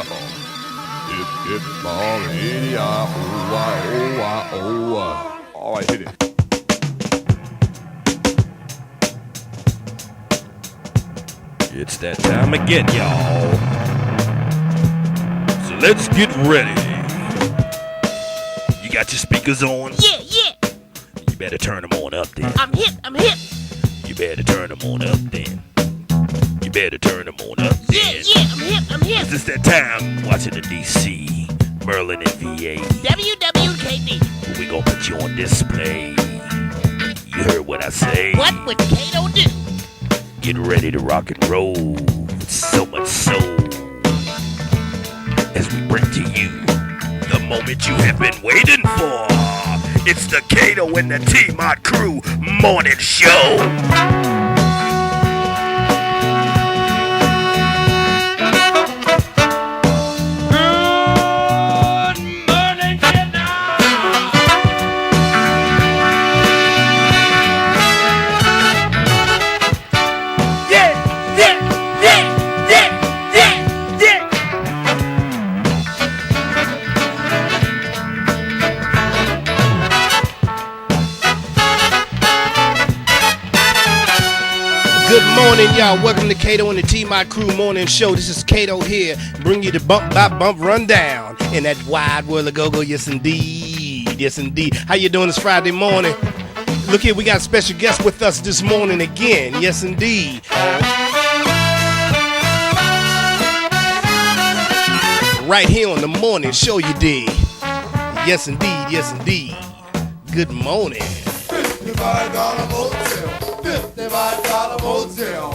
Hip, ball, all right, hit it. It's that time again, y'all. So let's get ready. You got your speakers on? Yeah. You better turn them on up then. I'm hip. You better turn them on up then. You better turn them on up then. Yeah, I'm hip. It's that time watching the DC, Merlin and VA. WWKD. We gonna put you on display. You heard what I say. What would Kato do? Get ready to rock and roll with so much soul as we bring to you the moment you have been waiting for. It's the Kato and the TMOTT Crew Morning Show. Good morning, y'all. Welcome to Kato and the TMOTT Crew Morning Show. This is Kato here, bring you the bump by bump rundown in that wide world of go-go. Yes, indeed. Yes, indeed. How you doing this Friday morning? Look here, we got a special guest with us this morning again. Yes, indeed. Right here on the morning show, you did. Yes, indeed. Yes, indeed. Good morning. $55 motel. $55 motel.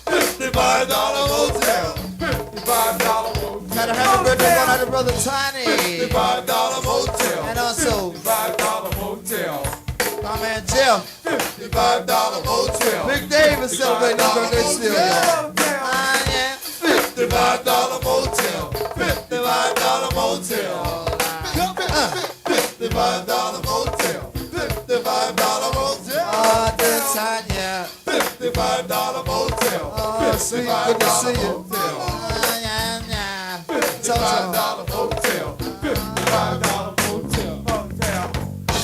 $55 motel. $55 motel. Got a happy birthday going out to Brother Tiny. $55 motel. And also $55 motel. my man Jeff. $55 motel. Big Dave is celebrating his birthday still, y'all. Yeah. $55 motel. $55 motel. $55 motel. $55 motel. That's hot, yeah. $55 motel. See, good to see you. Motel. Yeah. $55 motel. $55 motel.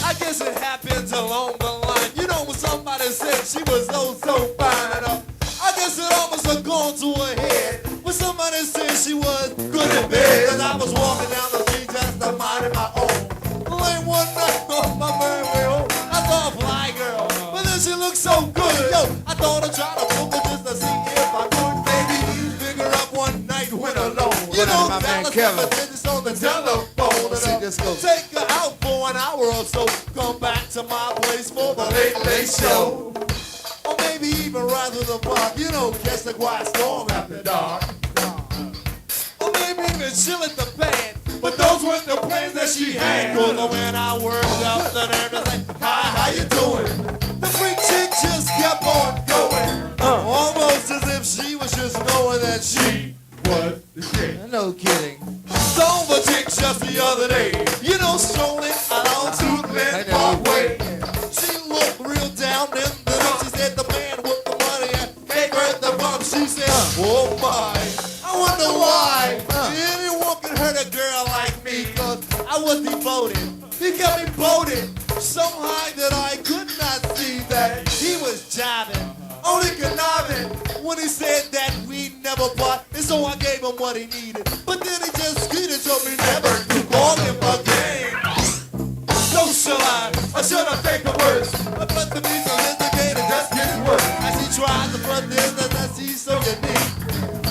I guess it happens along the line. You know when somebody said she was so fine enough. I guess it almost had gone to her head when somebody said she was good in bed. And I was walking down the street just to mind my own. Late one night on my merry way home, I saw a fly girl, but then she looked so good. Yo, I thought I'd try to book her just to see if I could maybe pick her up one night when alone. You know, my man Kevin. Dallas on the telephone. See this go. Take her out for an hour or so. Come back to my place for the late show. Or maybe even ride to the park. You know, catch the quiet storm after dark. Or maybe even chill at the band. But those weren't the plans that she had. Cause when I worked up the nerve to say, hi, how you doing? The freak chick just kept on going. Almost as if she was just knowing that she was the shit. No kidding. Saw the chick just the other day. You know, strolling out to Glen Parkway. She looked real down in the day. She said the man with the money and gave her the bump. She said, oh my, I wonder why anyone can hurt a girl like me. Cause I was devoted. He got me voted so high that I could not see that he was jiving. Only conniving when he said that we never part. And so I gave him what he needed. But then he just skeeted, told me never to call him again. So shall I, or should I take the words? But the means sophisticated, just getting worse. As he tried to front this, that she's so unique.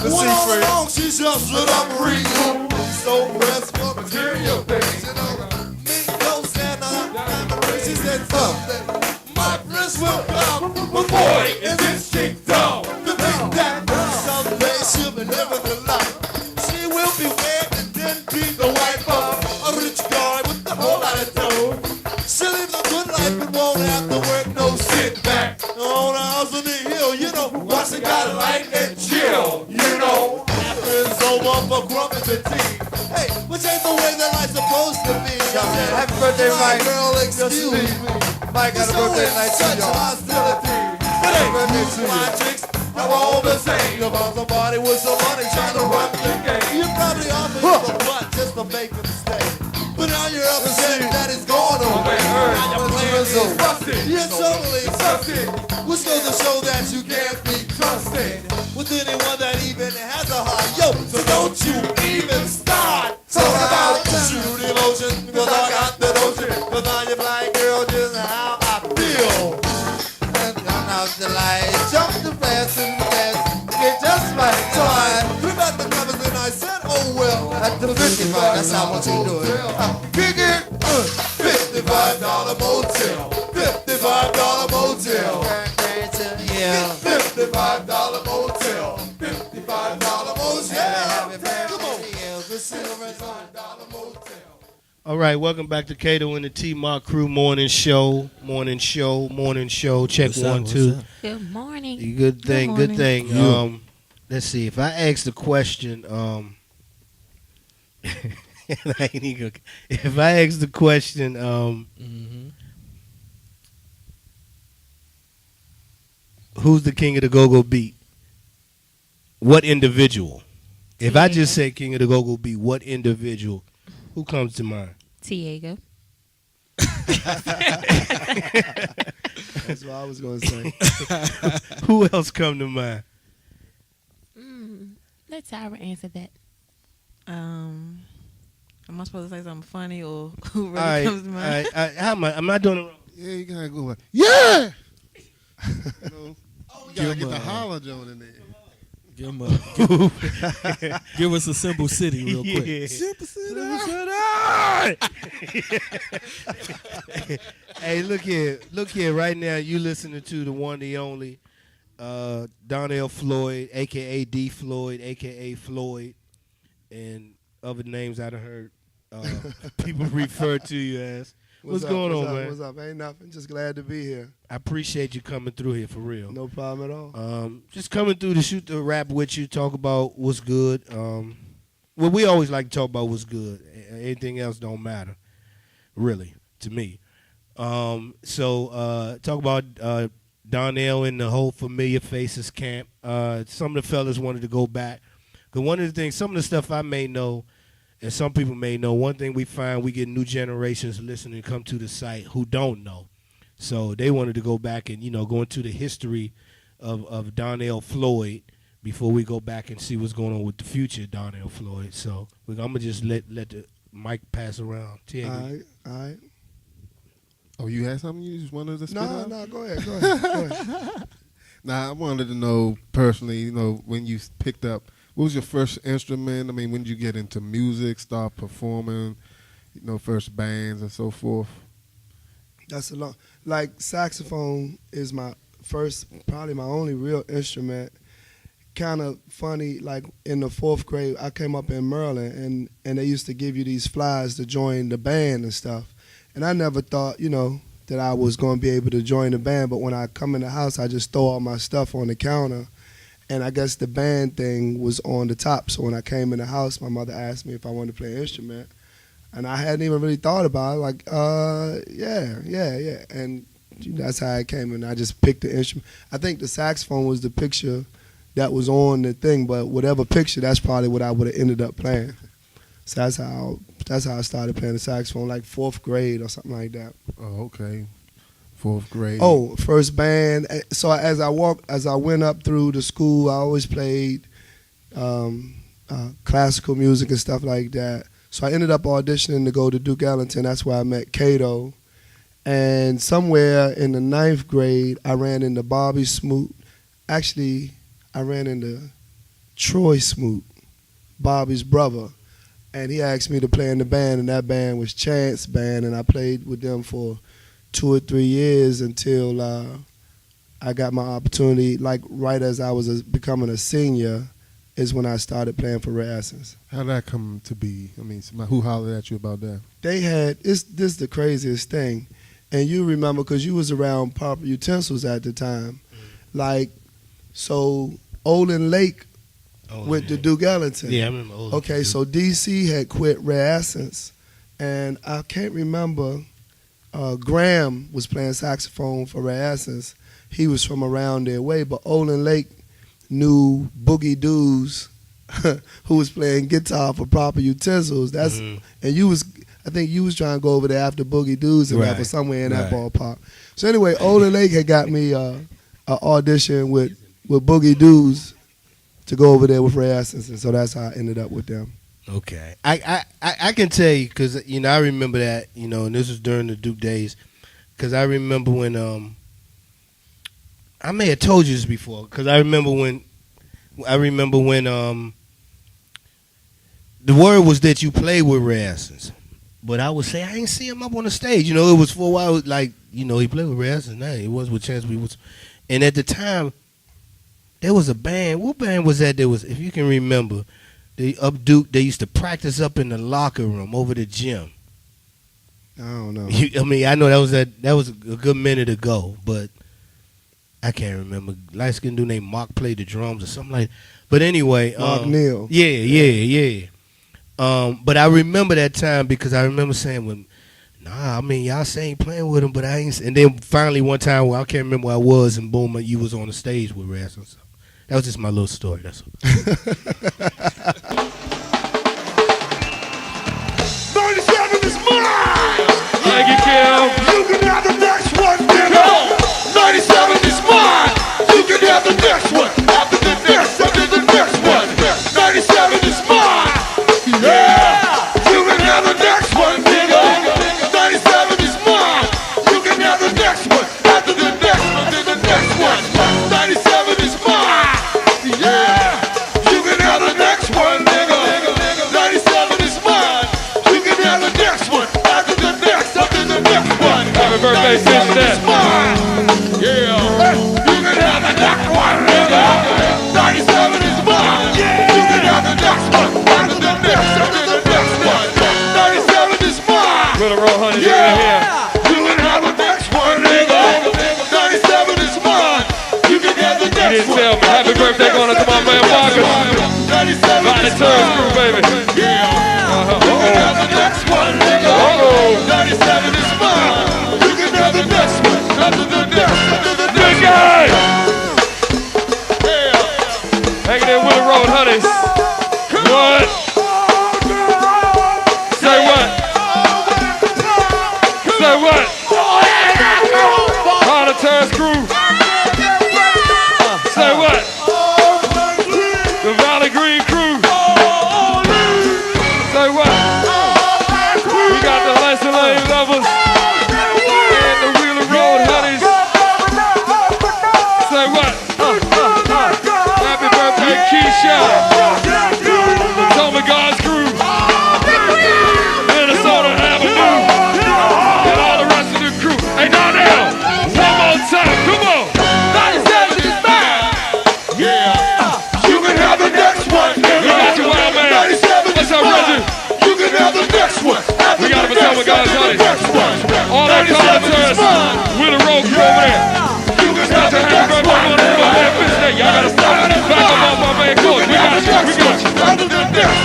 One all along, she just stood up reading. So pressed for material things. You know, me go stand up, she said something. My prince will come, but boy, is this chick dumb. To think that someday she'll be living the life. She will be wed and then be the wife of a rich guy with a whole lot of dough. She lives a good life and won't have to work, no sit back. On a house on the hill, you know, why she gotta like and chill, you know. After it's over for crumpets and tea. Hey, which ain't the way that life's supposed to be. Happy birthday, Mike. Girl, excuse me. Mike got a birthday tonight too, y'all. Hostility. But hey, my chicks are all the same. About somebody with some money trying to run the game. trusted. Yes, totally trusted. Which goes to show that you can't be trusted with anyone that even has a heart. Yo, so don't you even start talking about true devotion, because I got the notion. But now you blind girl, just how I feel. And I'm out the light, jump the fast and fast, get just like time. Put out the covers and I said, oh well, at the 55, that's how much you do it. Figured, $55 motel, $55 motel. Yeah. $55 motel, $55 motel. Come on. $55 motel. All right, welcome back to Kato and the TMOTT Crew Morning Show. Check What's 1, up, 2. what's up? Good morning. Good thing. Good morning. Let's see. If I ask the question, if I ask the question, who's the king of the go-go beat? What individual? If I just say king of the go-go beat, what individual? Who comes to mind? Tiago. That's what I was going to say. Who else come to mind? Let Tyra answer that. Am I supposed to say something funny or who really All right, comes to mind? all right. How am I? Am I doing it wrong? Yeah, you gotta go like, yeah! You know, you gotta get the holler joint in there. Give us a Simple City real quick. Yeah. Simple City. Hey, look here. Right now, you listening to the one, the only, Donnell Floyd, a.k.a. D Floyd, a.k.a. Floyd, and other names I done heard people refer to you as. What's going on, man? What's up? Ain't nothing. Just glad to be here. I appreciate you coming through here for real. No problem at all. Just coming through to shoot the rap with you, talk about what's good. Well, we always like to talk about what's good. Anything else don't matter, really, to me. So talk about Donnell and the whole Familiar Faces camp. Some of the fellas wanted to go back. Because one of the things, some of the stuff I may know, and some people may know, one thing we find, we get new generations listening come to the site who don't know. So they wanted to go back and, go into the history of Donnell Floyd before we go back and see what's going on with the future Donnell Floyd. So I'm going to just let the mic pass around. All right. Oh, you had something you just wanted to spit out? No, go ahead. Nah, I wanted to know personally, when you picked up, what was your first instrument? I mean, when did you get into music, start performing, first bands and so forth? That's a long. Like saxophone is my first, probably my only real instrument. Kind of funny, like in the 4th grade, I came up in Maryland, and they used to give you these flyers to join the band and stuff. And I never thought, that I was going to be able to join the band. But when I come in the house, I just throw all my stuff on the counter. And I guess the band thing was on the top. So when I came in the house, my mother asked me if I wanted to play an instrument. And I hadn't even really thought about it. Like, yeah. And that's how I came in. I just picked the instrument. I think the saxophone was the picture that was on the thing. But whatever picture, that's probably what I would have ended up playing. So that's how I started playing the saxophone, like 4th grade or something like that. Oh, okay. 4th grade. Oh, first band. So as I went up through the school, I always played classical music and stuff like that. So I ended up auditioning to go to Duke Ellington. That's where I met Kato. And somewhere in the 9th grade, I ran into Bobby Smoot. Actually, I ran into Troy Smoot, Bobby's brother. And he asked me to play in the band, and that band was Chance Band, and I played with them for 2 or 3 years until I got my opportunity. Like right as I was becoming a senior is when I started playing for Red Essence. How did that come to be? I mean, who hollered at you about that? They had, this is the craziest thing, and you remember because you was around Proper Utensils at the time. Like, so Olin Lake went to Duke Ellington. Yeah, I remember Olin. Okay, so DC had quit Red Essence, and I can't remember, Graham was playing saxophone for Red Essence. He was from around their way, but Olin Lake knew Boogie Doos, who was playing guitar for Proper Utensils. And I think you was trying to go over there after Boogie Dudes and Right. or somewhere in that Right. ballpark. So anyway, Olin Lake had got me a audition with Boogie Dudes to go over there with Ray Essence, and so that's how I ended up with them. Okay. I can tell you because I remember that and this was during the Duke days because I remember when I may have told you this before because I remember when the word was that you played with Ray Essence, but I would say I ain't see him up on the stage. It was for a while like he played with Ray Essence. Now it was with Chance. And at the time there was a band. What band was that? There was, if you can remember. Up Duke, they used to practice up in the locker room over the gym. I don't know. I know that was a good minute ago, but I can't remember. Light skinned dude named Mark played the drums or something like that. But anyway, Mark Neal. Yeah. But I remember that time because I remember saying, y'all say ain't playing with him, but I ain't. And then finally one time, I can't remember where I was, and boom, you was on the stage with Raz and stuff. That was just my little story. That's all. 97 is mine! Thank you, Kim. You can have the next one, nigga! 97 is mine! You can have the next one! After the next one! 97 is mine! Yeah! You can have the next one, nigga! 97 is mine! You can have the next one! After the next one! 97 is mine! Yeah! You can have the next one, nigga! 97 is mine! You can have the next one! After the next one! Happy birthday, Fish Dad. Yeah! You can have the next one, nigga! 97 is mine! You can have the next one! After the next one! 97 is mine! Little Roll Honey, Yeah! here. You can have the next one, nigga! 97 is mine! You can have the You next didn't one! tell me. Happy birthday going out to my man Walker. 97 By the is Terrence Crew, mine! baby. Yeah! You can have the next one, nigga! 97 is mine! You can have the next one! After the next Good guy. Yeah! Hanging in Willow Road, honey. What? Say what? Say what? Call the Terrence Crew. Say what? The Valley Green Crew. Say what? We got the License Lane Lovers and the Wheeler Road Honeys. Say what? Happy birthday, Keisha. Potomac God's Crew. Minnesota Avenue. And all the rest of the crew. Hey, now. One more time. Come on. 97 is mine! Yeah! You can have the next one, nigga! We got you, wild man. 97 What's is up, mine! Reggie? You can have the next one! We got a Potomac God's Honey. Next one! All that 97 is commentaries. mine! Wheeler Road crew over there. You can have Got the your happy next birthday one, on my man Fish Day. Y'all gotta stop. Back up off my man Coach. We got you. We got you. After the next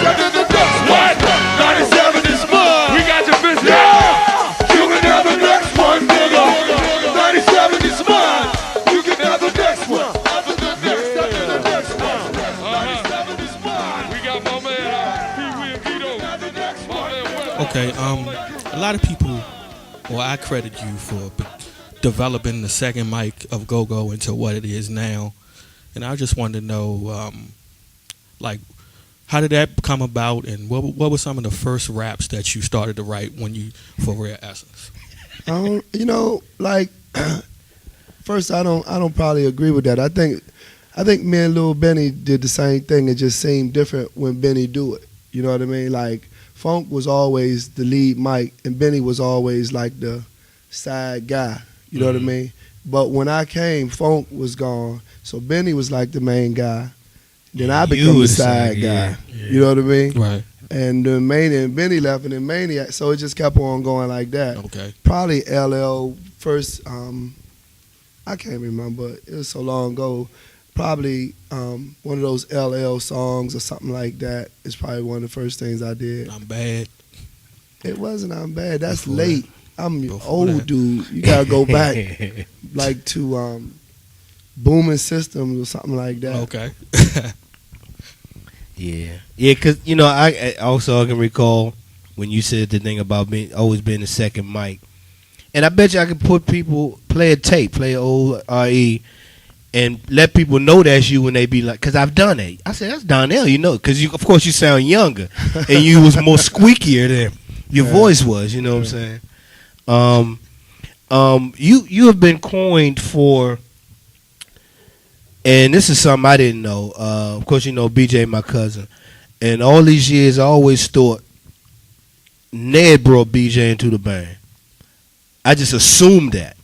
What? 97 is mine! We got your business. Yeah! You can have the next one, nigga! 97 is mine! You can have the next one! After the next one! 97 is mine! We got my man Pee Wee and Vito. My man Wes. Okay, a lot of people, well, I credit you for developing the second mic of Go-Go into what it is now. And I just wanted to know, how did that come about, and what were some of the first raps that you started to write for Rare Essence? First, I don't probably agree with that. I think me and Lil Benny did the same thing. It just seemed different when Benny do it. You know what I mean? Like Funk was always the lead mic, and Benny was always like the side guy. You know what I mean? But when I came, Funk was gone, so Benny was like the main guy. Then I become the side guy. Yeah. You know what I mean? Right. And then Mania and Benny left, and then Maniac. So it just kept on going like that. Okay. Probably LL first. I can't remember. It was so long ago. Probably one of those LL songs or something like that is probably one of the first things I did. I'm bad. It wasn't I'm bad. That's Before late. that. I'm Before old that. dude. You gotta go back like to Booming Systems or something like that. Okay. Yeah, because I can recall when you said the thing about always being the second mic. And I bet you I could play a tape, play an old RE, and let people know that's you when they be like, because I've done it. I said, that's Donnell, because of course you sound younger, and you was more squeakier than your voice was, you know what I'm saying? You have been coined for, and this is something I didn't know. Of course, BJ, my cousin, and all these years I always thought Ned brought BJ into the band. I just assumed that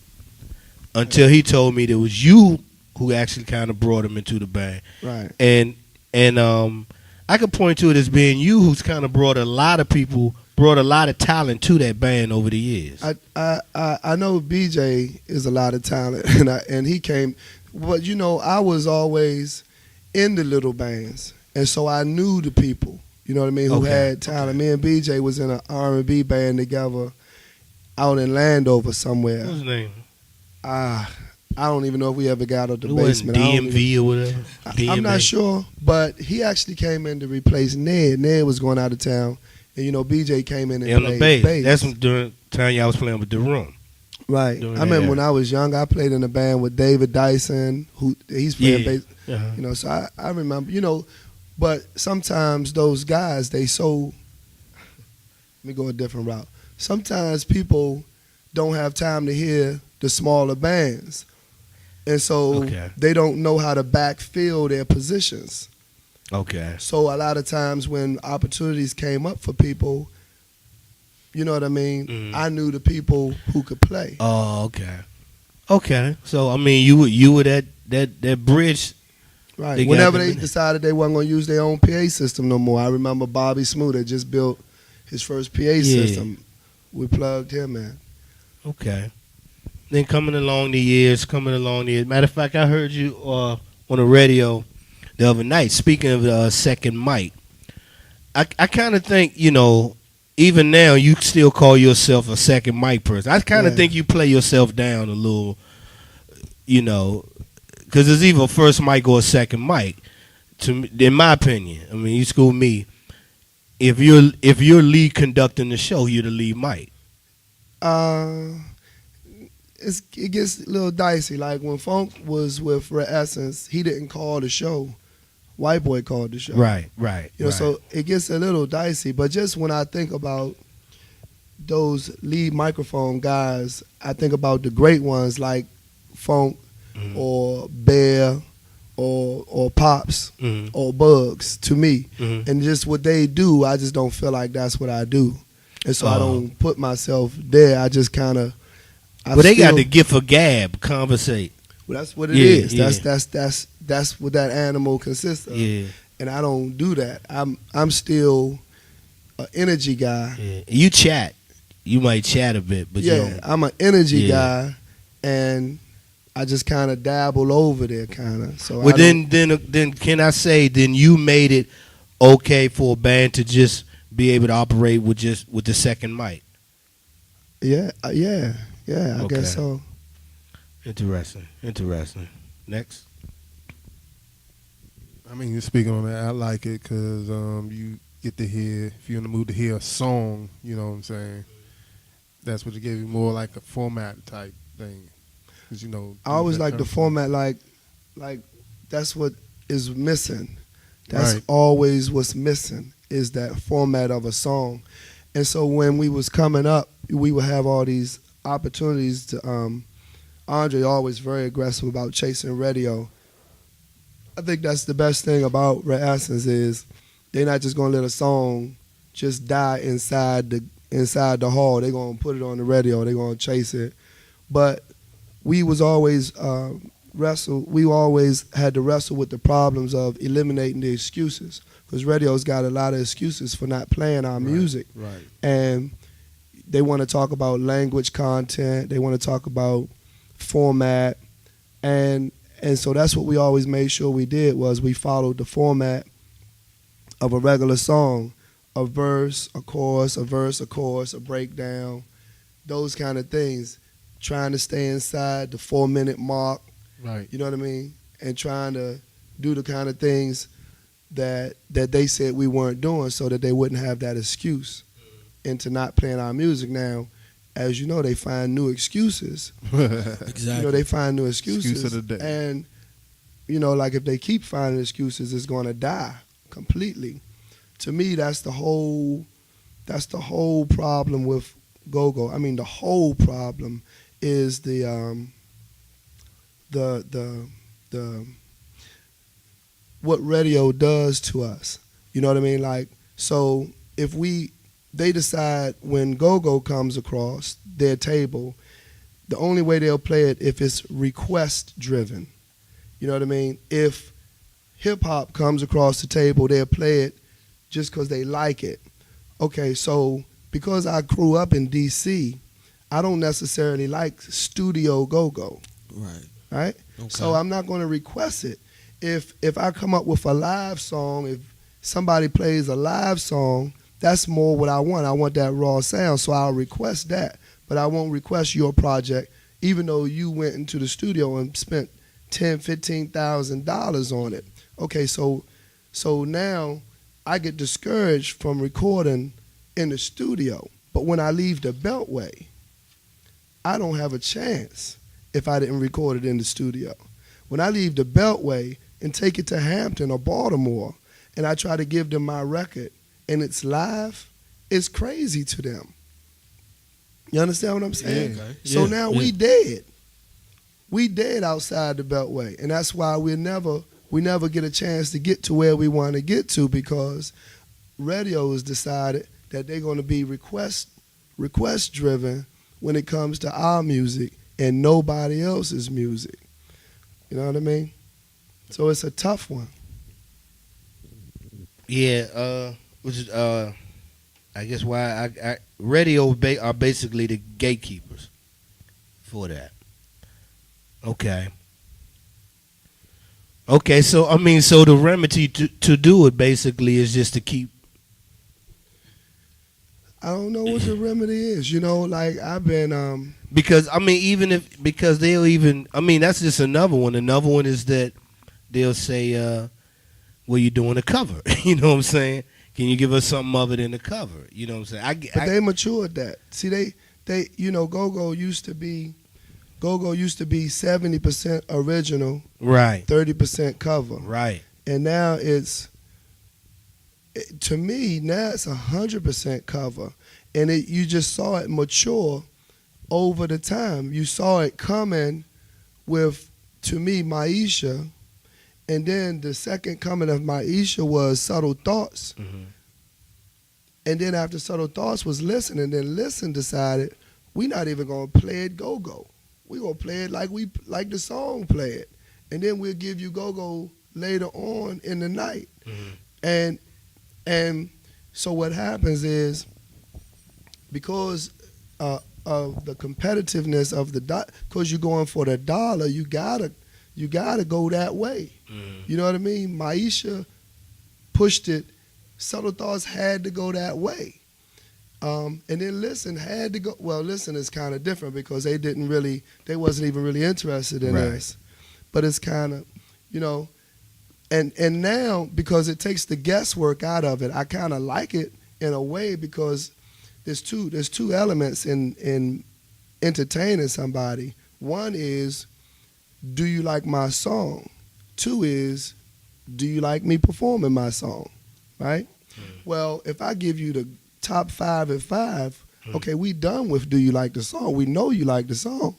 until he told me that it was you who actually kind of brought him into the band. Right. And I could point to it as being you who's kind of brought a lot of talent to that band over the years. I know BJ is a lot of talent, and he came, but I was always in the little bands, and so I knew the people. You know what I mean? Who had talent. Me and BJ was in an R&B band together out in Landover somewhere. What's his name? I don't even know if we ever got out the it basement. DMV or whatever. I'm not sure, but he actually came in to replace Ned. Ned was going out of town, and BJ came in and played bass. That's during the time y'all was playing with the room. Right. I remember when I was young, I played in a band with David Dyson, he's playing bass. Uh-huh. So I remember, but sometimes those guys, let me go a different route. Sometimes people don't have time to hear the smaller bands. And so they don't know how to backfill their positions. Okay. So a lot of times when opportunities came up for people, you know what I mean? Mm-hmm. I knew the people who could play. Oh, okay. Okay. So I mean, you were that bridge. Right. Whenever they decided they wasn't going to use their own PA system no more, I remember Bobby Smoot had just built his first PA system. We plugged him in. Okay. Then coming along the years. Matter of fact, I heard you on the radio the other night, speaking of the second mic. I kind of think, even now you still call yourself a second mic person. I kind of think you play yourself down a little, because it's either a first mic or a second mic, in my opinion. I mean, you school me. If you're lead conducting the show, you're the lead mic. It gets a little dicey. Like when Funk was with Red Essence, he didn't call the show. White Boy called the show. Right. So it gets a little dicey. But just when I think about those lead microphone guys, I think about the great ones like Funk or Bear or Pops or Bugs to me. And just what they do, I just don't feel like that's what I do. And so I don't put myself there. I just kind of. But they got the gift of gab, conversate. Well, that's what it is. Yeah. That's what that animal consists of. Yeah. And I don't do that. I'm still an energy guy. Yeah. You chat. You might chat a bit, but you don't. I'm an energy guy, and I just kind of dabble over there, kind of. So well, then can I say then you made it okay for a band to just be able to operate with the second mic? Yeah, I guess so. Interesting. Next. I mean, you're speaking on that. I like it because you get to hear, if you're in the mood to hear a song, you know what I'm saying? That's what you gave you more like a format type thing. Cause, I always like the format, like that's what is missing. That's always what's missing is that format of a song. And so when we was coming up, we would have all these opportunities to Andre always very aggressive about chasing radio. I think that's the best thing about Red Essence is they're not just gonna let a song just die inside the hall. They're gonna put it on the radio. They're gonna chase it. But we was always we always had to wrestle with the problems of eliminating the excuses because radio's got a lot of excuses for not playing our music. Right. And they want to talk about language content. They want to talk about format, and so that's what we always made sure we did was we followed the format of a regular song, a verse, a chorus, a breakdown, those kind of things, trying to stay inside the 4-minute mark, right? You know what I mean? And trying to do the kind of things that they said we weren't doing so that they wouldn't have that excuse. into not playing our music now. As you know, they find new excuses. Exactly. You know, they find new excuses. Excuse of the day. And, you know, like if they keep finding excuses, it's going to die completely. To me, that's the whole problem with go-go. I mean, the whole problem is the what radio does to us. You know what I mean? Like, so if they decide when go-go comes across their table, the only way they'll play it if it's request driven. You know what I mean? If hip-hop comes across the table, they'll play it just because they like it. Okay, so because I grew up in D.C., I don't necessarily like studio go-go. Right? Okay. So I'm not going to request it. If I come up with a live song, if somebody plays a live song, that's more what I want. I want that raw sound, so I'll request that. But I won't request your project, even though you went into the studio and spent $10,000, $15,000 on it. Okay, so now I get discouraged from recording in the studio. But when I leave the Beltway, I don't have a chance if I didn't record it in the studio. When I leave the Beltway and take it to Hampton or Baltimore, and I try to give them my record, and it's live, it's crazy to them. You understand what I'm saying? Yeah, okay. So Yeah, now yeah. we dead. We dead outside the Beltway, and that's why we never get a chance to get to where we want to get to, because radio has decided that they're going to be request driven when it comes to our music and nobody else's music. You know what I mean? So it's a tough one. Yeah, which is I guess why radio are basically the gatekeepers for that. Okay. Okay, so I mean, so the remedy to do it basically is just to keep. I don't know what the remedy is. You know, like I've been Because I mean, because they'll even, I mean, that's just another one. Another one is that they'll say, "Well, you're doing a cover." You know what I'm saying? Can you give us something other than the cover? You know what I'm saying? But they matured that. See, they you know, go-go used to be 70% original, right, 30% cover, right, and now to me now it's 100% cover, and you just saw it mature over the time. You saw it coming with, to me, Maiah, and then the second coming of Maiah was Subtle Thoughts. Mm-hmm. And then after Subtle Thoughts was Listen, and then Listen decided we're not even going to play it go-go. We're going to play it like the song play it. And then we'll give you go-go later on in the night. Mm-hmm. And so what happens is, because of the competitiveness of because you're going for the dollar, you gotta go that way. Mm-hmm. You know what I mean? Maiah pushed it. Subtle Thoughts had to go that way. And then Listen had to go. Well, Listen is kind of different because they wasn't even really interested in this. But it's kind of, you know, and now because it takes the guesswork out of it, I kind of like it in a way, because there's two elements in entertaining somebody. One is, do you like my song? Two is, do you like me performing my song? Right? Well, if I give you the top 5 and 5, okay, we done with do you like the song? We know you like the song.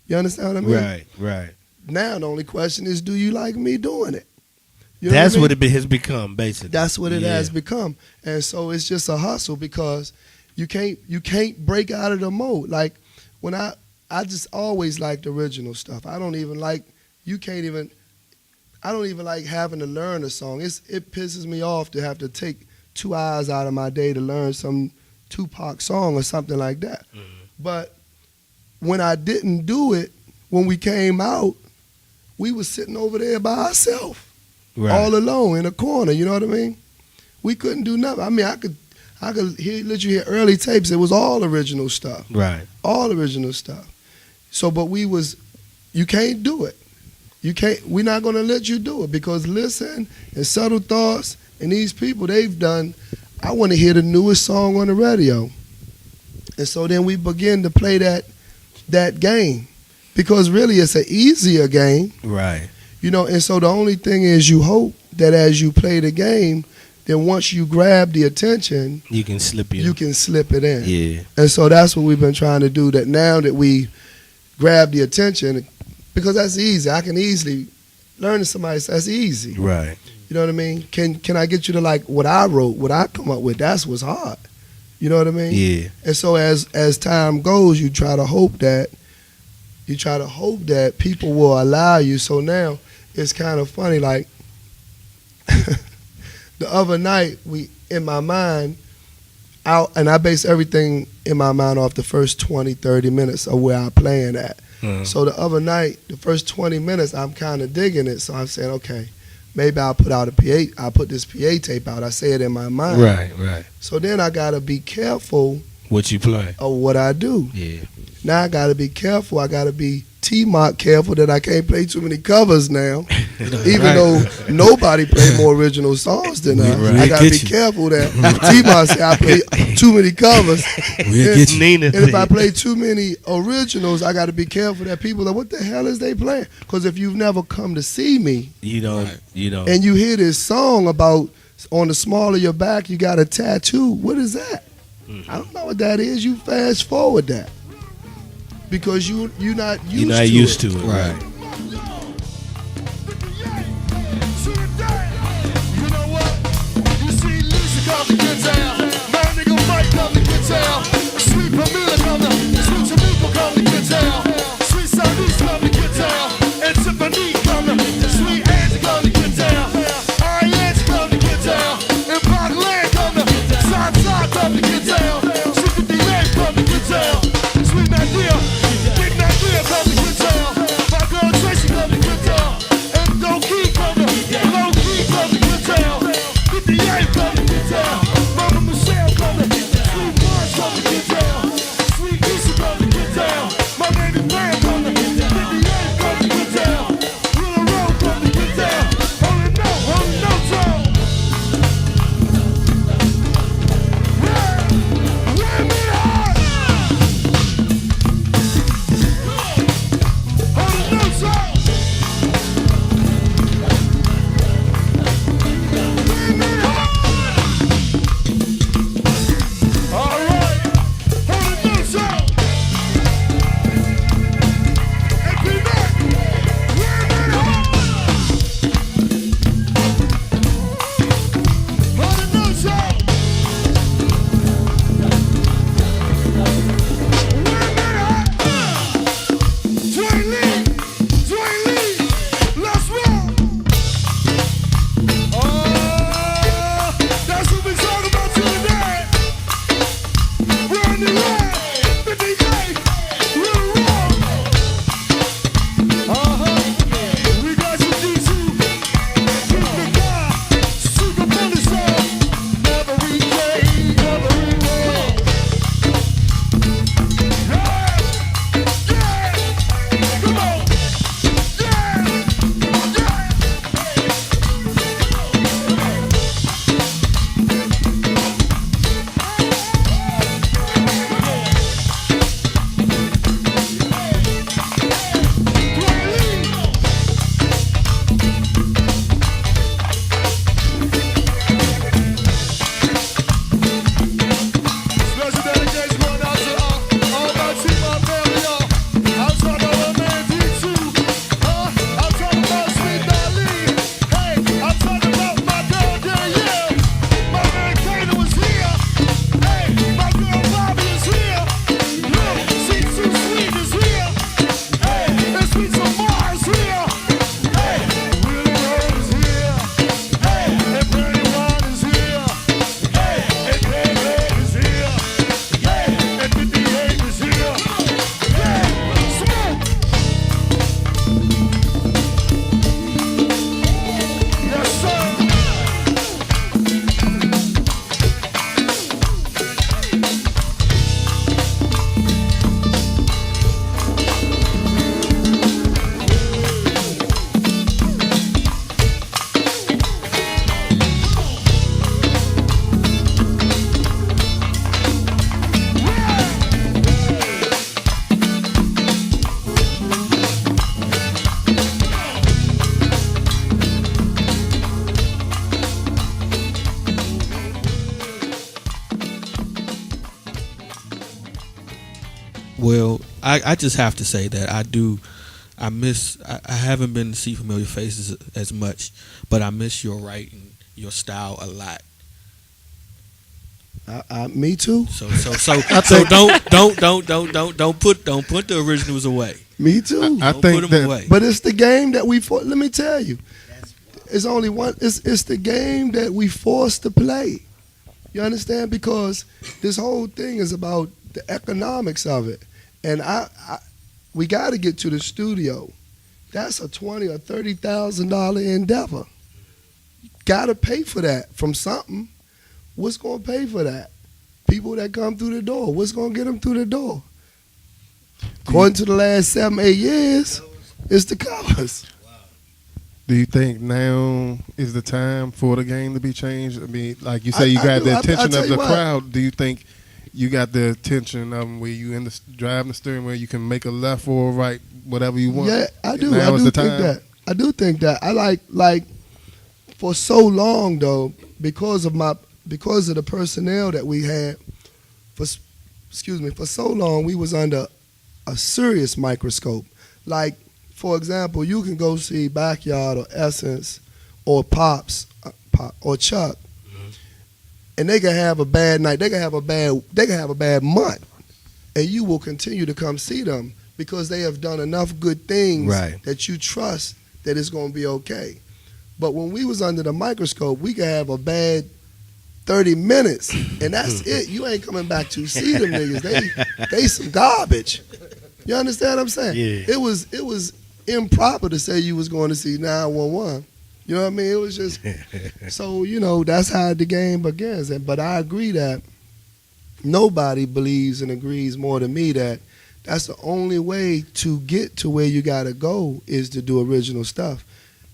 You understand what I mean? Right. Now the only question is, do you like me doing it? You know That's what I mean? what it has become, basically. That's what it has become. And so it's just a hustle, because you can't break out of the mode. Like when I just always liked original stuff. I don't even like having to learn a song. It pisses me off to have to take 2 hours out of my day to learn some Tupac song or something like that. Mm-hmm. But when I didn't do it, when we came out, we was sitting over there by ourselves, all alone in a corner. You know what I mean? We couldn't do nothing. I mean, I could let you hear early tapes. It was all original stuff. Right. All original stuff. So, but you can't do it. We're not going to let you do it, because Listen and Subtle Thoughts and these people, they've done, I want to hear the newest song on the radio. And so then we begin to play that game, because really it's an easier game. Right. And so the only thing is, you hope that as you play the game, then once you grab the attention, you can slip it in. Yeah. And so that's what we've been trying to do, that now that we grab the attention, because that's easy. I can easily learn to somebody, that's easy. Right. You know what I mean? Can I get you to like what I wrote, what I come up with? That's what's hard. You know what I mean? Yeah. And so as time goes, you try to hope that people will allow you. So now it's kind of funny, like the other night, in my mind, and I base everything in my mind off the first 20, 30 minutes of where I'm playing at. Mm-hmm. So the other night, the first 20 minutes, I'm kind of digging it. So I'm saying, okay, maybe I'll put this PA tape out. I say it in my mind. Right. So then I got to be careful What you play. of what I do. Yeah. Now I got to be careful. I got to be TMOTT careful that I can't play too many covers now. Even though nobody play more original songs than us. Right. I got to be careful that TMOTT say I play too many covers. We'll get you. Nena. And if I play too many originals, I got to be careful that people are, what the hell is they playing? Because if you've never come to see me, You don't. and you hear this song about on the small of your back you got a tattoo, what is that? I don't know what that is. You fast forward that, because you're not used to it. Right. You know what? You see Lisa come to get down. My nigga Mike come to get down. Sweet Pamela come to, Sweet Tamika come to get down. Sweet Saudis come to get down. And Tiffany come to, Sweet Angie come to get down. Ariane come to get down. And Parkland come to, Sansa come to get down. Sweet D-Lane come to get down. Sweet Nadia, Big Nadia come to get down. My girl Well, I just have to say that I haven't been to see Familiar Faces as much, but I miss your writing, your style a lot. Me too. So don't put the originals away. Me too. I Don't think put them that away. But it's the game that we fought. Let me tell you, it's only one. It's the game that we forced to play. You understand? Because this whole thing is about the economics of it, and we got to get to the studio. That's a $20,000 or $30,000 endeavor. Got to pay for that from something. What's going to pay for that? People that come through the door. What's going to get them through the door? According to the last 7-8 years, it's the covers. Do you think now is the time for the game to be changed? I mean, like you say, you got the attention of the crowd. Do you think you got the attention of them where you driving the steering wheel, you can make a left or a right, whatever you want? Yeah, I do. Now I is do the think time? that. I do think that. I like for so long though, because of the personnel that we had. For so long we was under a serious microscope. Like, for example, you can go see Backyard or Essence or Pops or Chuck, and they can have a bad night. They can have a bad month, and you will continue to come see them because they have done enough good things that you trust that it's going to be okay. But when we was under the microscope, we could have a bad 30 minutes, and that's it. You ain't coming back to see them niggas. They some garbage. You understand what I'm saying? Yeah. It was improper to say you was going to see 911. You know what I mean? It was just so, that's how the game begins. But I agree that nobody believes and agrees more than me that that's the only way to get to where you got to go is to do original stuff.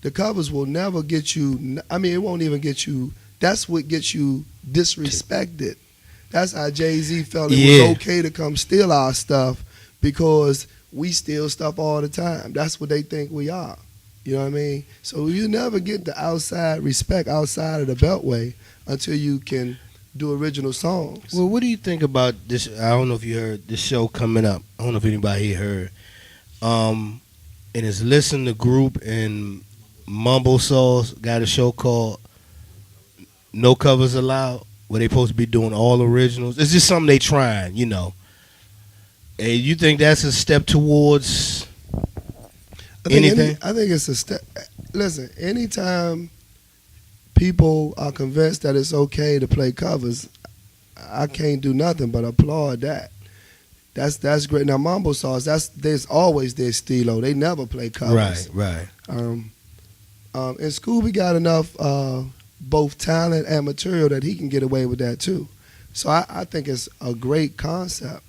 The covers will never get you. I mean, it won't even get you. That's what gets you disrespected. That's how Jay-Z felt it was okay to come steal our stuff because we steal stuff all the time. That's what they think we are. You know what I mean? So you never get the outside respect outside of the Beltway until you can do original songs. Well, what do you think about this? I don't know if you heard this show coming up. I don't know if anybody here heard. And it's Listen to Group and Mumble Sauce got a show called No Covers Allowed, where they supposed to be doing all originals. It's just something they trying, And you think that's a step towards anything? I think it's a step. Listen, anytime people are convinced that it's okay to play covers, I can't do nothing but applaud that. That's great. Now, Mambo Sauce, there's always their stilo. They never play covers. Right. In Scooby got enough both talent and material that he can get away with that too. So I think it's a great concept.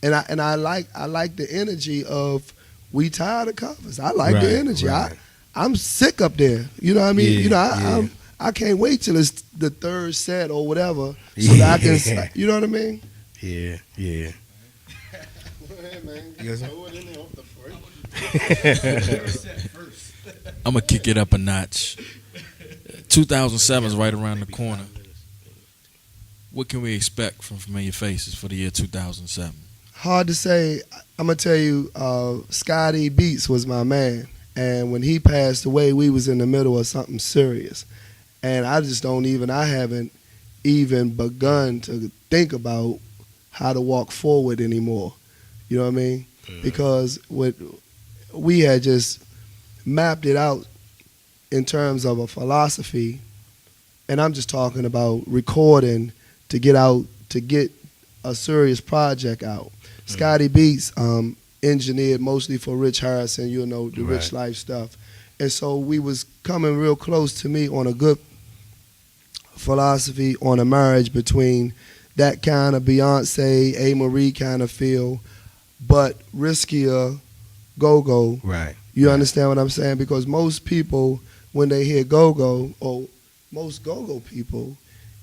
And I like the energy of we tired of covers. I like the energy. Right. I'm sick up there. You know what I mean? Yeah, I can't wait till it's the third set or whatever so that I can. You know what I mean? Yeah. I'm gonna kick it up a notch. 2007 is right around the corner. What can we expect from Familiar Faces for the year 2007? Hard to say. I'm gonna tell you, Scotty Beats was my man, and when he passed away, we was in the middle of something serious, and I haven't even begun to think about how to walk forward anymore. You know what I mean? Because we had just mapped it out in terms of a philosophy, and I'm just talking about recording to get a serious project out. Scotty Beats engineered mostly for Rich Harrison, the Rich Life stuff. And so we was coming real close to me on a good philosophy on a marriage between that kind of Beyonce, A. Marie kind of feel, but riskier go-go. Right. You understand what I'm saying? Because most people, when they hear go-go, or most go-go people,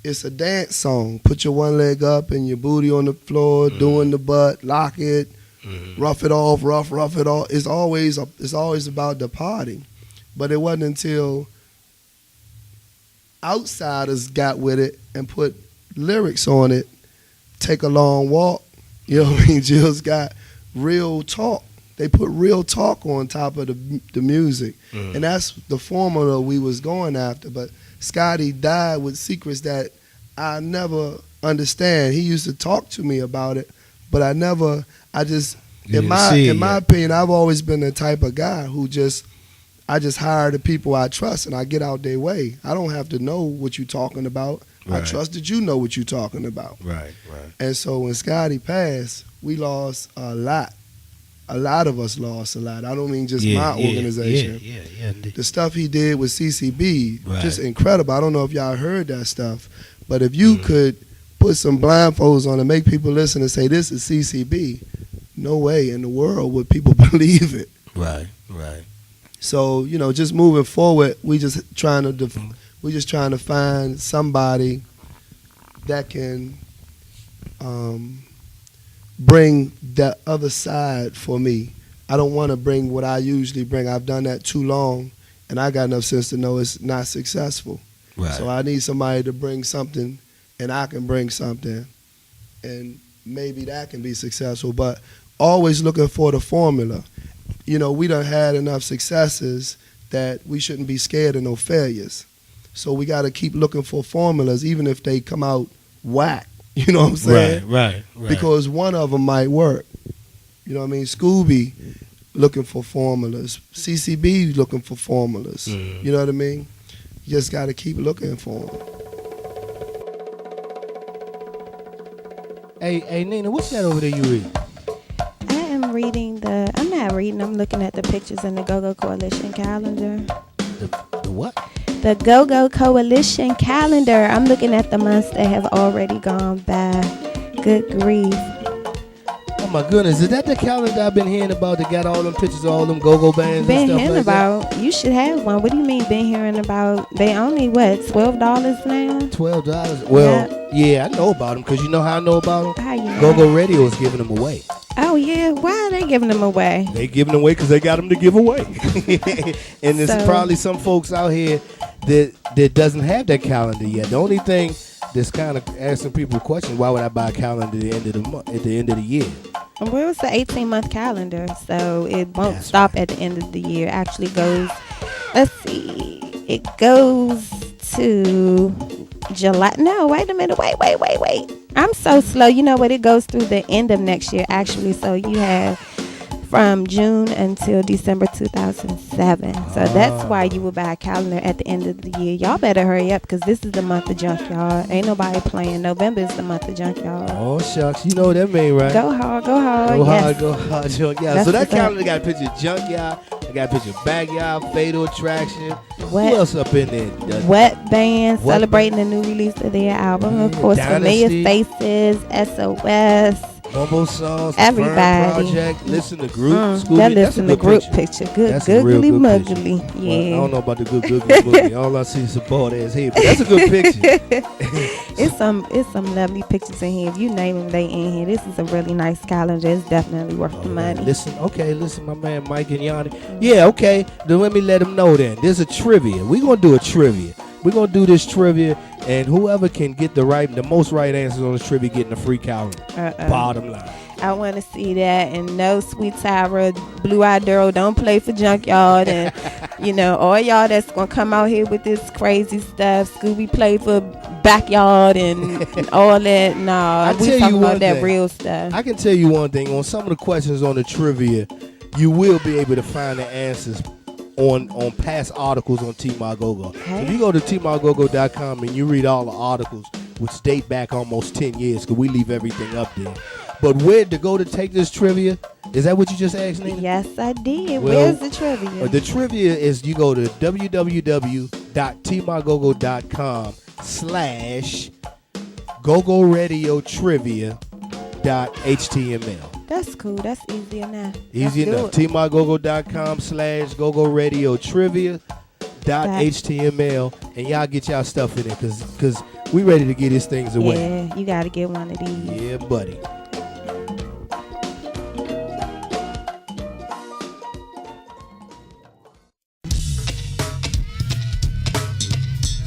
it's a dance song. Put your one leg up and your booty on the floor, doing the butt, lock it, rough it off, rough it off. It's always about the party. But it wasn't until outsiders got with it and put lyrics on it, Take a Long Walk. You know what I mean? Jill Scott real talk. They put real talk on top of the music. And that's the formula we was going after. But Scotty died with secrets that I never understand. He used to talk to me about it, but in my opinion, I've always been the type of guy who I just hire the people I trust and I get out their way. I don't have to know what you're talking about. Right. I trust that you know what you're talking about. Right. And so when Scotty passed, we lost a lot. A lot of us lost a lot. I don't mean just my organization. Yeah. The stuff he did with CCB, just incredible. I don't know if y'all heard that stuff, but if you could put some blindfolds on and make people listen and say, this is CCB, no way in the world would people believe it. Right. So, just moving forward, we just trying to find somebody that can bring that other side for me. I don't want to bring what I usually bring. I've done that too long, and I got enough sense to know it's not successful. Right. So I need somebody to bring something, and I can bring something, and maybe that can be successful. But always looking for the formula. We done had enough successes that we shouldn't be scared of no failures. So we got to keep looking for formulas, even if they come out whack. You know what I'm saying? Right. Because one of them might work. You know what I mean? Scooby looking for formulas. CCB looking for formulas. You know what I mean? You just got to keep looking for them. Hey, Nena, what's that over there you read? I'm not reading, I'm looking at the pictures in the Go-Go Coalition calendar. The what? The Go-Go Coalition calendar. I'm looking at the months that have already gone by. Good grief. Oh my goodness, is that the calendar I've been hearing about that got all them pictures of all them go-go bands Been and stuff hearing like about. that? You should have one. What do you mean been hearing about? They only, $12 now? $12? Well, yeah, I know about them because you know how I know about them? How you know? Go-Go Radio is giving them away. Oh, yeah. Why are they giving them away? They giving them away because they got them to give away. And there's probably some folks out here that doesn't have that calendar yet. The only thing that's kind of asking people questions, why would I buy a calendar at the end of the month, at the end of the year? Well, it's an 18-month calendar, so it won't stop at the end of the year. It actually goes, let's see, it goes to July. No, wait a minute. Wait. I'm so slow. You know what? It goes through the end of next year, actually. So you have from June until December 2007. So that's why you would buy a calendar at the end of the year. Y'all better hurry up because this is the month of junkyard. Ain't nobody playing. November is the month of junkyard. Oh, shucks. You know what that mean, right? Go hard. Go Yes. hard, junkyard. That's so that what's calendar up. got a picture of junkyard. I got a picture of backyard, fatal attraction. Wet. Who else up in there? Wet Band Wet celebrating the new release of their album. Of course, Dynasty. Familiar Faces, SOS. Mumble Songs, Everybody. Project, Listen to Group, Scooby. That That's a listen to good group picture. Good That's a real googly good muggly. picture. Yeah. Well, I don't know about the good googly muggly. All I see is some bald ass head, but that's a good picture. It's some lovely pictures in here. If you name them, they in here. This is a really nice calendar. It's definitely worth the money. Listen, my man Mike and Yanni. Yeah, okay. Then let me let them know then. There's a trivia. We're going to do a trivia. We're going to do this trivia, and whoever can get the most right answers on this trivia getting a free calendar. Bottom line. I want to see that. And no, sweet Tyra, blue-eyed girl, don't play for junkyard. And, all y'all that's going to come out here with this crazy stuff. Scooby play for backyard and all that. No, we talking about that real stuff. I can tell you one thing. On some of the questions on the trivia, you will be able to find the answers on past articles on TMOTTGoGo. Okay. If you go to TMOTTGoGo.com and you read all the articles, which date back almost 10 years, because we leave everything up there. But where to go to take this trivia? Is that what you just asked, Nena? Yes, I did. Well, where's the trivia? The trivia is you go to www.tmottgogo.com/GoGo Radio Trivia.html. That's cool. That's easy enough. Easy enough. tmottgogo.com/GoGo Radio Trivia.html. And y'all get y'all stuff in there because we ready to get these things away. Yeah, you got to get one of these. Yeah, buddy.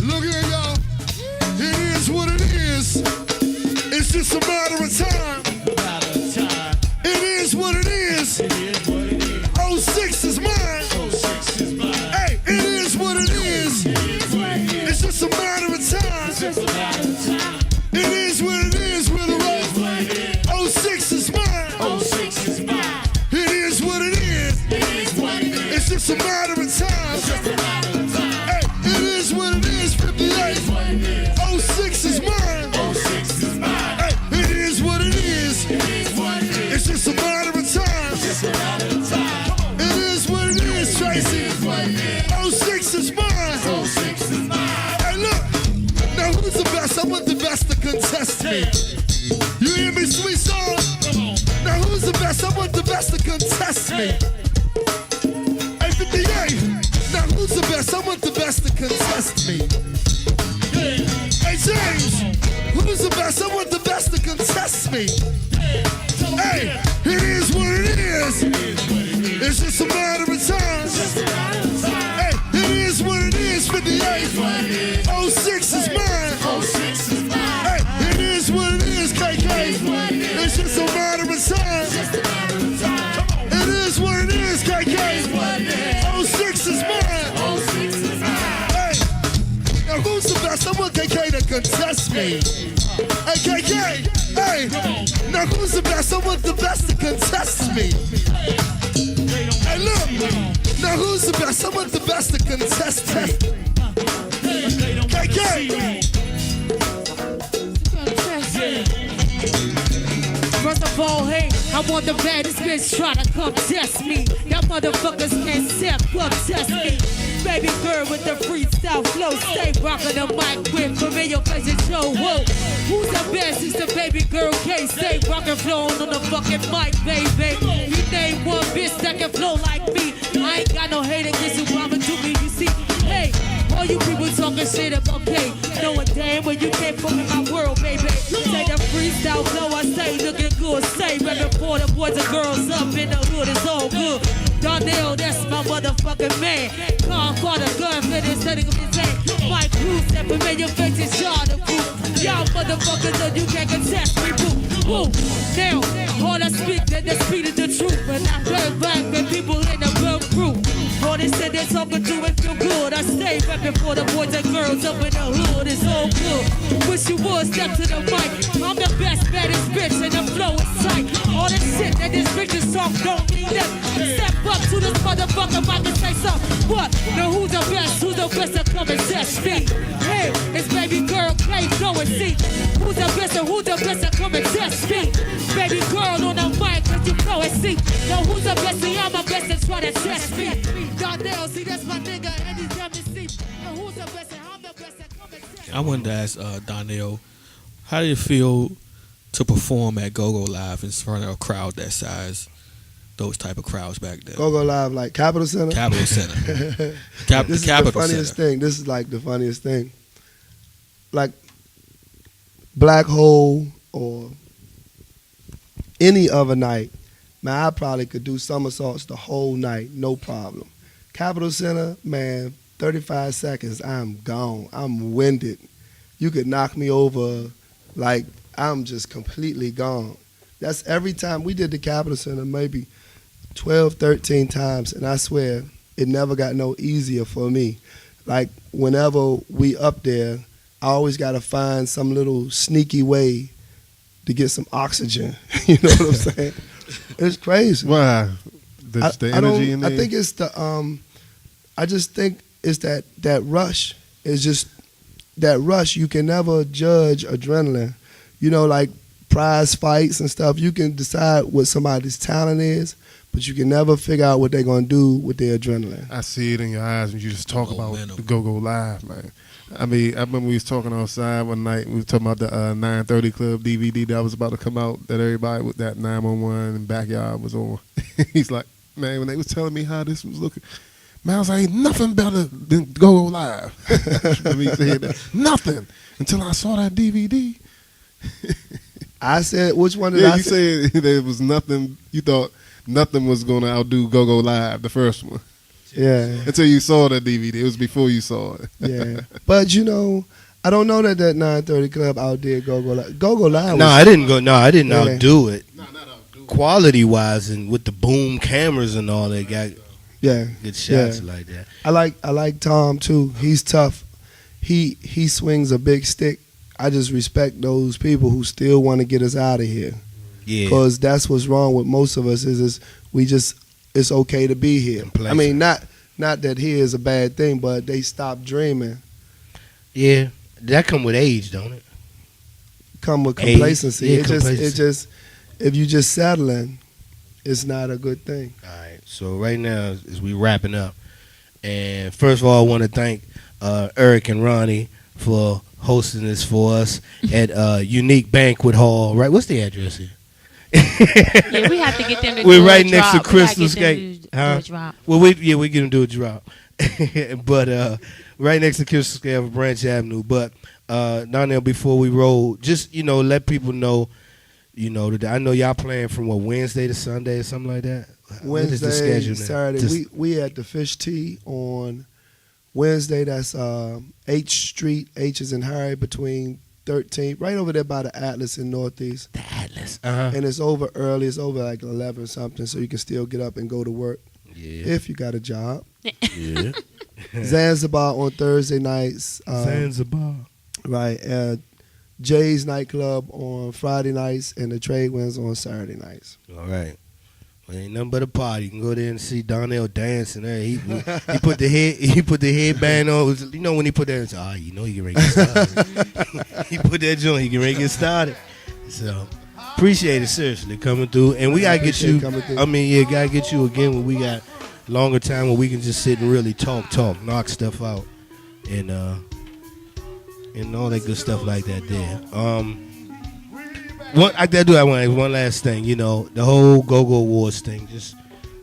Look here, y'all. It is what it is. It's just a matter of time. It is what it is. me. You hear me, sweet song? Now who's the best? I want the best to contest me. Hey, 58. Now who's the best? I want the best to contest me. Hey, James. Who's the best? I want the best to contest me. Hey, it is what it is. It's just a matter of time. Hey, it is what it is. 58. 06 is mine. Hey, it is what it is, KK. It's just a matter of time. It is what it is, KK. 06 is mine. Hey, now who's the best? I want KK to contest me. Hey, KK. Hey, now who's the best? I want the best to contest me. Hey, look. Now who's the best? I want the best to contest me. KK. First of all, hey, I want the baddest bitch try to come test me. Y'all motherfuckers can't step up, test me. Baby girl with the freestyle flow, stay rockin' the mic with familiar faces, show. Whoa, who's the best? It's the baby girl case. Stay rockin' flowin' on the fucking mic, baby. You name one bitch that can flow like me. I ain't got no hate against you, mama, to me. You see, hey, all you people talking shit about okay. Knowing damn well you can't fuck in my world, baby. Say the freestyle flow, I say looking good. Say reppin' for the boys and girls up in the hood, it's all good. Darnell, that's my motherfucking man. Con for the gun, finish setting up his hand. My crew, step in your faces, y'all the crew. Y'all motherfuckers know you can't contest me, boo. Woo. Now, all I speak, then the speed of the truth. And I turn back when people in the bum crew. All they said they're talking to it feel good. I stay reppin' for the boys and girls up in the hood, it's all good. Wish you would step to the mic. I'm the best, baddest bitch, and the flow is tight. All the shit that this bitch is talk don't mean nothing. Step up to this motherfucker, I can say something. What? Now who's the best? Who's the best to come and test me? Hey, it's baby girl, play, go and see. Who's the best and who's the best to come and test me? Baby girl on the mic, cause you go and see. Now who's the best? See, I'm the best to try to test me. Darnell, see, that's my nigga, and he's got me see. Now who's the best and I'm the best to come and test me? I wanted to ask Donnell, how did it feel to perform at GoGo Live in front of a crowd that size? Those type of crowds back then. GoGo Live, like Capitol Center? Capitol Center. This is the funniest thing. This is like the funniest thing. Like Black Hole or any other night, man, I probably could do somersaults the whole night, no problem. Capitol Center, man, 35 seconds, I'm gone. I'm winded. You could knock me over, like I'm just completely gone. That's every time we did the Capitol Center, maybe 12, 13 times, and I swear it never got no easier for me. Like whenever we up there, I always got to find some little sneaky way to get some oxygen. You know what I'm saying? It's crazy. Why? The energy in there? I think it's the I just think it's that rush. It's just that rush. You can never judge adrenaline. You know, like prize fights and stuff, you can decide what somebody's talent is, but you can never figure out what they're going to do with their adrenaline. I see it in your eyes when you just talk about the GoGo Live, man. I mean, I remember we was talking outside one night. We was talking about the 930 Club DVD that was about to come out, that everybody with that 911 and Backyard was on. He's like, man, when they was telling me how this was looking, man, I was like, ain't nothing better than GoGo Live. He said that. Nothing until I saw that DVD. I said, which one did I say? You said there was nothing, you thought nothing was going to outdo GoGo Live, the first one. Yeah. Until you saw that DVD. It was before you saw it. Yeah. But, you know, I don't know that 930 Club outdid GoGo Live. GoGo Live was... I didn't outdo it. No, not outdo it. Quality-wise and with the boom cameras and all, they got good shots like that. I like Tom, too. He's tough. He swings a big stick. I just respect those people who still want to get us out of here. Yeah. Because that's what's wrong with most of us is we just, it's okay to be here. I mean, not that here is a bad thing, but they stop dreaming. Yeah. That come with age, don't it? Come with complacency. Yeah, it just, if you just settling, it's not a good thing. All right. So right now, as we wrapping up, and first of all, I want to thank Eric and Ronnie for hosting this for us at Unique Banquet Hall. Right? What's the address here? Yeah, we have to get them to We're do right a next drop. to Crystal Skate. Huh? Drop. Well, we get them to do a drop. But right next to Crystal Skate of Branch Avenue. But down there before we roll, just let people know. That I know y'all playing from Wednesday to Sunday or something like that. What is the Wednesday, schedule now? Saturday. We at the Fish Tea on Wednesday. That's H Street. H is in Harry between 13th, right over there by the Atlas in Northeast. The Atlas. Uh-huh. And it's over early. It's over like 11 or something, so you can still get up and go to work. Yeah. If you got a job. Yeah. Zanzibar on Thursday nights. Zanzibar. Right. Jay's nightclub on Friday nights and the Trade Winds on Saturday nights. All right. Well, ain't nothing but a party. You can go there and see Donnell dancing there. He put the headband on. When he put that, it's, he can ready to get started. He put that joint, he can ready to get started. So appreciate it, seriously, coming through. And we gotta get you. Gotta get you again when we got longer time where we can just sit and really talk, knock stuff out, and all that good stuff like that there. I want one last thing. The whole Go-Go Awards thing. Just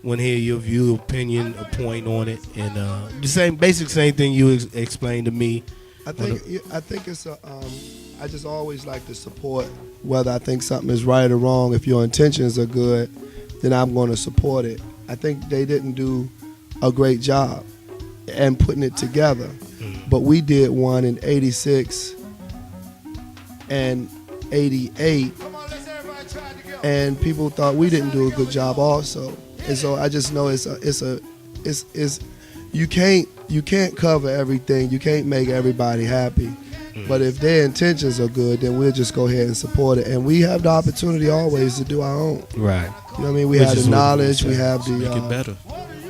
want to hear your view, opinion, a point on it, and the same thing you explained to me. I think it's I just always like to support whether I think something is right or wrong. If your intentions are good, then I'm going to support it. I think they didn't do a great job and putting it together. But we did one in 86 and 88, and people thought we didn't do a good job also. And so I just know you can't cover everything. You can't make everybody happy. But if their intentions are good, then we'll just go ahead and support it. And we have the opportunity always to do our own. Right. You know what I mean? We have the knowledge. We have the make it better.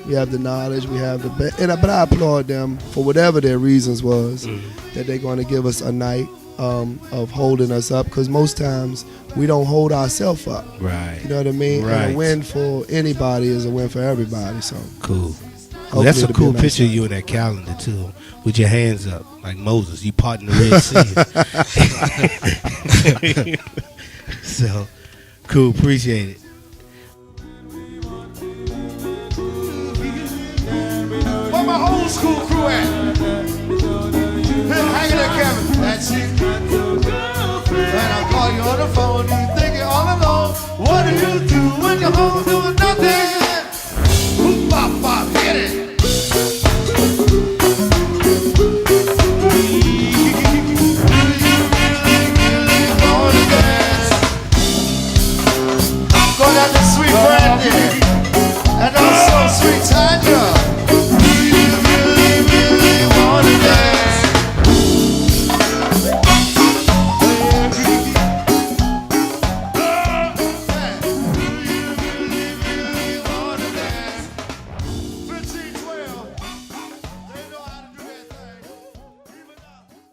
We have the knowledge, we have but I applaud them for whatever their reasons was that they're going to give us a night of holding us up, because most times we don't hold ourselves up. Right. You know what I mean? Right. And a win for anybody is a win for everybody. So cool. Well, that's a cool picture of you in that calendar too, with your hands up like Moses. You parting the Red Sea. So cool. Appreciate it. Where my old school crew at? Hang in there, Kevin. That's it. And I'll call you on the phone.